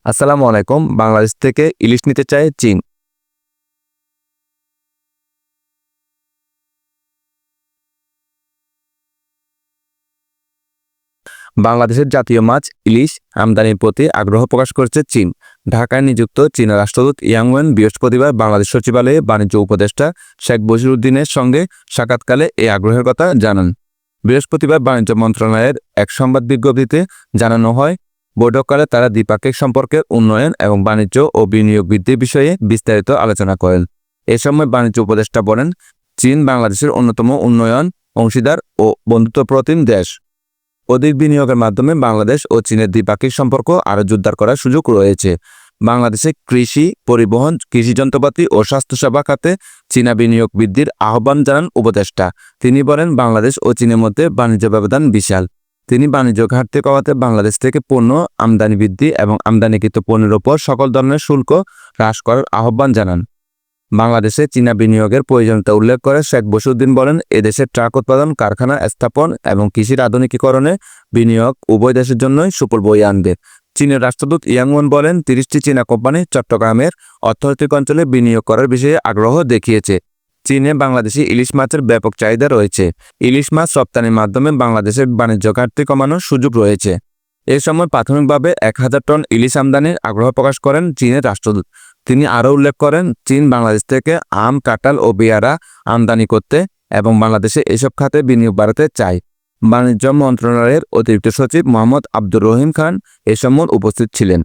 আসসালামু আলাইকুম। বাংলাদেশ থেকে ইলিশ নিতে চায় চীন। বাংলাদেশের জাতীয় মাছ ইলিশ আমদানির প্রতি আগ্রহ প্রকাশ করেছে চীন। ঢাকায় নিযুক্ত চীনা রাষ্ট্রদূত ইয়াং ওয়েন বৃহস্পতিবার বাংলাদেশ সচিবালয়ে বাণিজ্য উপদেষ্টা শেখ বশিরউদ্দিনের সঙ্গে সাক্ষাৎকালে এই আগ্রহের কথা জানান। বৃহস্পতিবার বাণিজ্য মন্ত্রণালয়ের এক সংবাদ বিজ্ঞপ্তিতে জানানো হয়, বৈঠককালে তারা দ্বিপাক্ষিক সম্পর্কের উন্নয়ন এবং বাণিজ্য ও বিনিয়োগ বৃদ্ধির বিষয়ে বিস্তারিত আলোচনা করেন। এ সময় বাণিজ্য উপদেষ্টা বলেন, চীন বাংলাদেশের অন্যতম উন্নয়ন অংশীদার ও বন্ধুত্বপ্রতিম দেশ। অধিক বিনিয়োগের মাধ্যমে বাংলাদেশ ও চীনের দ্বিপাক্ষিক সম্পর্ক আরও জোরদার করার সুযোগ রয়েছে। বাংলাদেশে কৃষি, পরিবহন, কৃষি যন্ত্রপাতি ও স্বাস্থ্যসেবা খাতে চীনা বিনিয়োগ বৃদ্ধির আহ্বান জানান উপদেষ্টা। তিনি বলেন, বাংলাদেশ ও চীনের মধ্যে বাণিজ্য ব্যবধান বিশাল। তিনি বাণিজ্য ঘাটতি কমাতে বাংলাদেশ থেকে পণ্য আমদানি বৃদ্ধি এবং আমদানিকৃত পণ্যের ওপর সকল ধরনের শুল্ক হ্রাস করার আহ্বান জানান। বাংলাদেশে চীনা বিনিয়োগের প্রয়োজনীয়তা উল্লেখ করে শেখ বশিরউদ্দিন বলেন, এদেশে ট্রাক উৎপাদন, কারখানা স্থাপন এবং কৃষির আধুনিকীকরণে বিনিয়োগ উভয় দেশের জন্যই সুফল বয়ে আনবে। চীনের রাষ্ট্রদূত ইয়াং ওয়েন বলেন, 30টি চীনা কোম্পানি চট্টগ্রামের অর্থনৈতিক অঞ্চলে বিনিয়োগ করার বিষয়ে আগ্রহ দেখিয়েছে। চীনে বাংলাদেশি ইলিশ মাছের ব্যাপক চাহিদা রয়েছে। ইলিশ মাছ রপ্তানির মাধ্যমে বাংলাদেশের বাণিজ্য ঘাটতি কমানোর সুযোগ রয়েছে। এ সময় প্রাথমিকভাবে 1000 টন ইলিশ আমদানির আগ্রহ প্রকাশ করেন চীনের রাষ্ট্রদূত। তিনি আরও উল্লেখ করেন, চীন বাংলাদেশ থেকে আম, কাঁঠাল ও পেয়ারা আমদানি করতে এবং বাংলাদেশে এসব খাতে বিনিয়োগ বাড়াতে চায়। বাণিজ্য মন্ত্রণালয়ের অতিরিক্ত সচিব মোহাম্মদ আব্দুর রহিম খান এ সময় উপস্থিত ছিলেন।